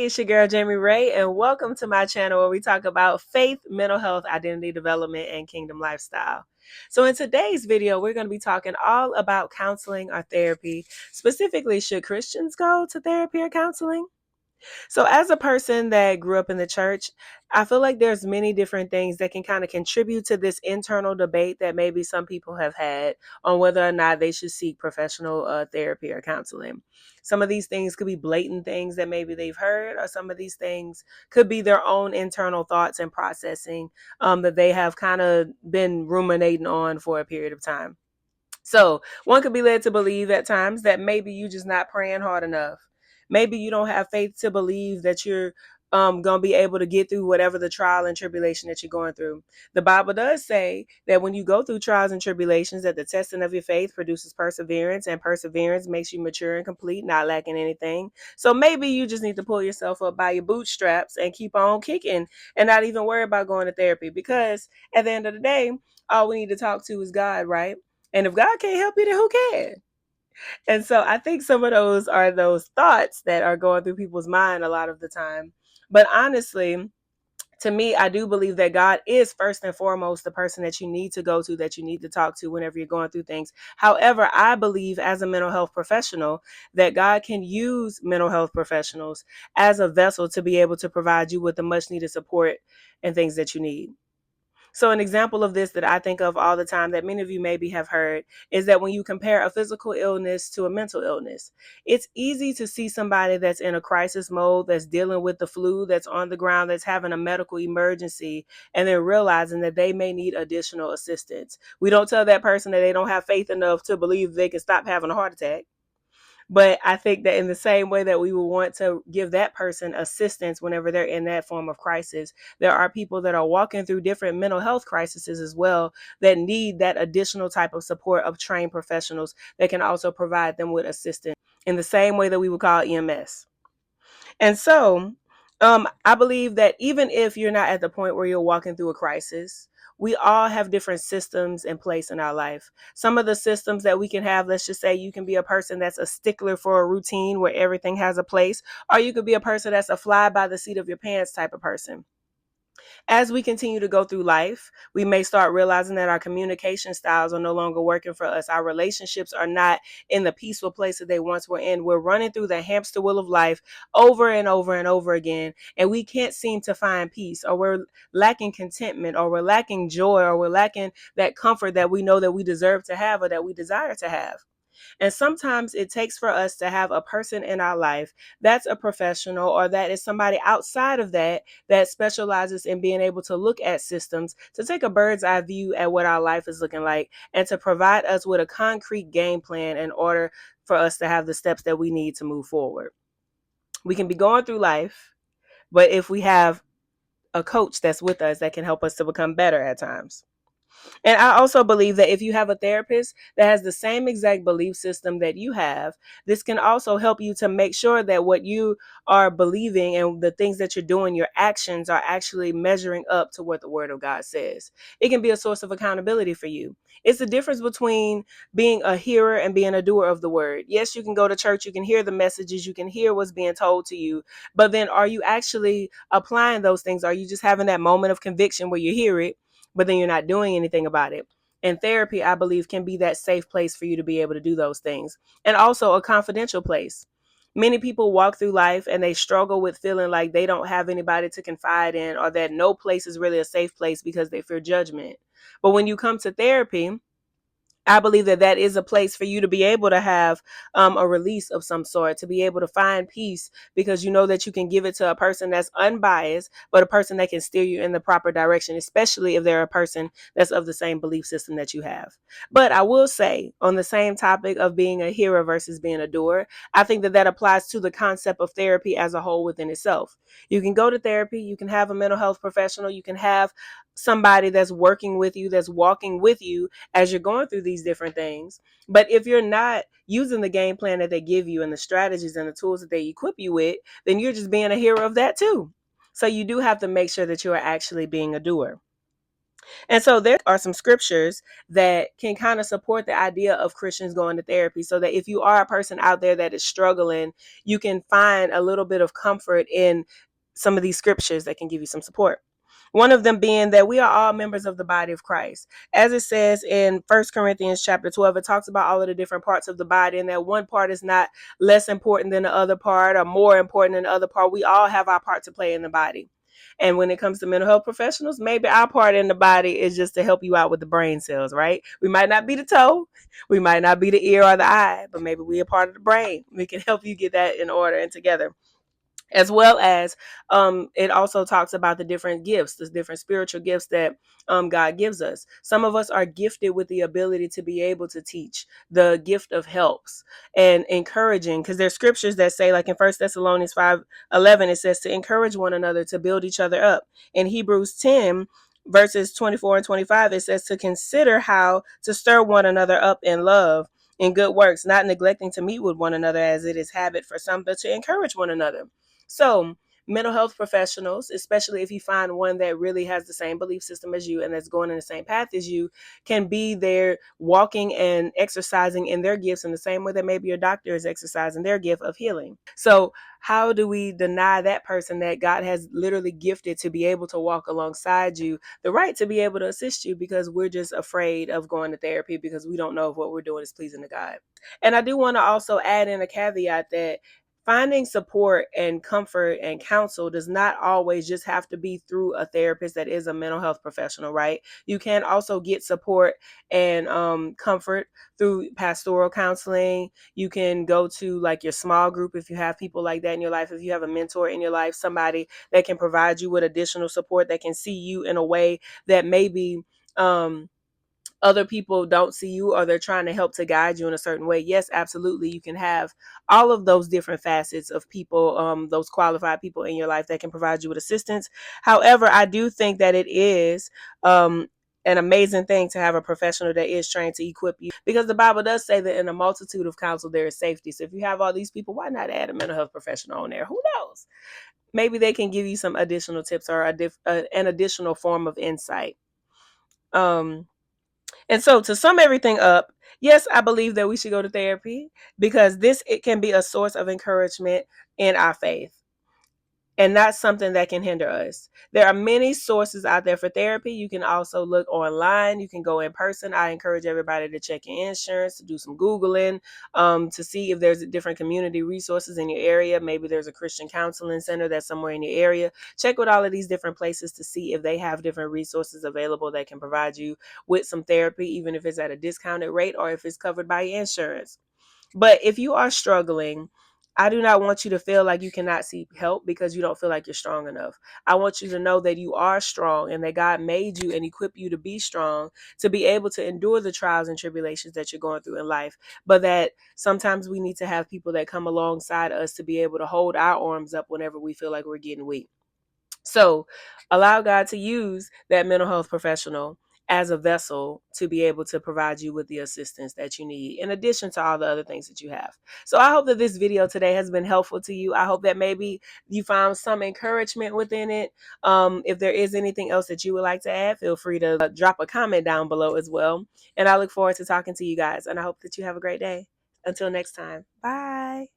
it's your girl Jamie Ray, and welcome to my channel where we talk about faith, mental health, identity development, and kingdom lifestyle. So, in today's video, we're going to be talking all about counseling or therapy. Specifically, should Christians go to therapy or counseling? So as a person that grew up in the church, I feel like there's many different things that can kind of contribute to this internal debate that maybe some people have had on whether or not they should seek professional therapy or counseling. Some of these things could be blatant things that maybe they've heard, or some of these things could be their own internal thoughts and processing that they have kind of been ruminating on for a period of time. So one could be led to believe at times that maybe you're just not praying hard enough. Maybe you don't have faith to believe that you're going to be able to get through whatever the trial and tribulation that you're going through. The Bible does say that when you go through trials and tribulations, that the testing of your faith produces perseverance, and perseverance makes you mature and complete, not lacking anything. So maybe you just need to pull yourself up by your bootstraps and keep on kicking and not even worry about going to therapy, because at the end of the day, all we need to talk to is God, right? And if God can't help you, then who can? And so I think some of those are those thoughts that are going through people's mind a lot of the time. But honestly, to me, I do believe that God is first and foremost the person that you need to go to, that you need to talk to whenever you're going through things. However, I believe as a mental health professional that God can use mental health professionals as a vessel to be able to provide you with the much needed support and things that you need. So an example of this that I think of all the time that many of you maybe have heard is that when you compare a physical illness to a mental illness, it's easy to see somebody that's in a crisis mode, that's dealing with the flu, that's on the ground, that's having a medical emergency, and then realizing that they may need additional assistance. We don't tell that person that they don't have faith enough to believe they can stop having a heart attack. But I think that in the same way that we will want to give that person assistance whenever they're in that form of crisis, there are people that are walking through different mental health crises as well that need that additional type of support of trained professionals that can also provide them with assistance in the same way that we would call EMS. And so I believe that even if you're not at the point where you're walking through a crisis, we all have different systems in place in our life. Some of the systems that we can have, let's just say you can be a person that's a stickler for a routine where everything has a place, or you could be a person that's a fly by the seat of your pants type of person. As we continue to go through life, we may start realizing that our communication styles are no longer working for us. Our relationships are not in the peaceful place that they once were in. We're running through the hamster wheel of life over and over and over again, and we can't seem to find peace, or we're lacking contentment, or we're lacking joy, or we're lacking that comfort that we know that we deserve to have or that we desire to have. And sometimes it takes for us to have a person in our life that's a professional, or that is somebody outside of that that specializes in being able to look at systems, to take a bird's eye view at what our life is looking like, and to provide us with a concrete game plan in order for us to have the steps that we need to move forward. We can be going through life, but if we have a coach that's with us that can help us to become better at times. And I also believe that if you have a therapist that has the same exact belief system that you have, this can also help you to make sure that what you are believing and the things that you're doing, your actions are actually measuring up to what the Word of God says. It can be a source of accountability for you. It's the difference between being a hearer and being a doer of the Word. Yes, you can go to church, you can hear the messages, you can hear what's being told to you, but then are you actually applying those things? Are you just having that moment of conviction where you hear it, but then you're not doing anything about it? And therapy, I believe, can be that safe place for you to be able to do those things. And also a confidential place. Many people walk through life and they struggle with feeling like they don't have anybody to confide in, or that no place is really a safe place because they fear judgment. But when you come to therapy, I believe that that is a place for you to be able to have a release of some sort, to be able to find peace, because you know that you can give it to a person that's unbiased, but a person that can steer you in the proper direction, especially if they're a person that's of the same belief system that you have. But I will say, on the same topic of being a hearer versus being a doer, I think that that applies to the concept of therapy as a whole within itself. You can go to therapy, you can have a mental health professional, you can have somebody that's working with you, that's walking with you as you're going through these different things. But if you're not using the game plan that they give you and the strategies and the tools that they equip you with, then you're just being a hero of that too. So you do have to make sure that you are actually being a doer. And so there are some scriptures that can kind of support the idea of Christians going to therapy, so that if you are a person out there that is struggling, you can find a little bit of comfort in some of these scriptures that can give you some support. One of them being that we are all members of the body of Christ. As it says in 1 Corinthians chapter 12, it talks about all of the different parts of the body, and that one part is not less important than the other part or more important than the other part. We all have our part to play in the body. And when it comes to mental health professionals, maybe our part in the body is just to help you out with the brain cells, right? We might not be the toe, we might not be the ear or the eye, but maybe we are part of the brain. We can help you get that in order and together. As well as it also talks about the different gifts, the different spiritual gifts that God gives us. Some of us are gifted with the ability to be able to teach, the gift of helps and encouraging, because there's scriptures that say, like in 1 Thessalonians 5:11, it says to encourage one another, to build each other up. In Hebrews 10 verses 24 and 25, it says to consider how to stir one another up in love, in good works, not neglecting to meet with one another as it is habit for some, but to encourage one another. So, mental health professionals, especially if you find one that really has the same belief system as you and that's going in the same path as you, can be there walking and exercising in their gifts in the same way that maybe your doctor is exercising their gift of healing. So, how do we deny that person that God has literally gifted to be able to walk alongside you the right to be able to assist you, because we're just afraid of going to therapy because we don't know if what we're doing is pleasing to God? And I do want to also add in a caveat that finding support and comfort and counsel does not always just have to be through a therapist that is a mental health professional, right? You can also get support and comfort through pastoral counseling. You can go to like your small group if you have people like that in your life. If you have a mentor in your life, somebody that can provide you with additional support, that can see you in a way that maybe other people don't see you, or they're trying to help to guide you in a certain way. Yes, absolutely. You can have all of those different facets of people, those qualified people in your life that can provide you with assistance. However, I do think that it is an amazing thing to have a professional that is trained to equip you, because the Bible does say that in a multitude of counsel there is safety. So if you have all these people, why not add a mental health professional on there? Who knows? Maybe they can give you some additional tips or an additional form of insight. Um, and so to sum everything up, yes, I believe that we should go to therapy, because it can be a source of encouragement in our faith, and that's something that can hinder us. There are many sources out there for therapy. You can also look online. You can go in person. I encourage everybody to check your insurance, to do some Googling, to see if there's different community resources in your area. Maybe there's a Christian counseling center that's somewhere in your area. Check with all of these different places to see if they have different resources available that can provide you with some therapy, even if it's at a discounted rate or if it's covered by your insurance. But if you are struggling, I do not want you to feel like you cannot seek help because you don't feel like you're strong enough. I want you to know that you are strong and that God made you and equipped you to be strong, to be able to endure the trials and tribulations that you're going through in life. But that sometimes we need to have people that come alongside us to be able to hold our arms up whenever we feel like we're getting weak. So allow God to use that mental health professional as a vessel to be able to provide you with the assistance that you need, in addition to all the other things that you have. So I hope that this video today has been helpful to you. I hope that maybe you found some encouragement within it. If there is anything else that you would like to add, feel free to drop a comment down below as well. And I look forward to talking to you guys. And I hope that you have a great day. Until next time, bye.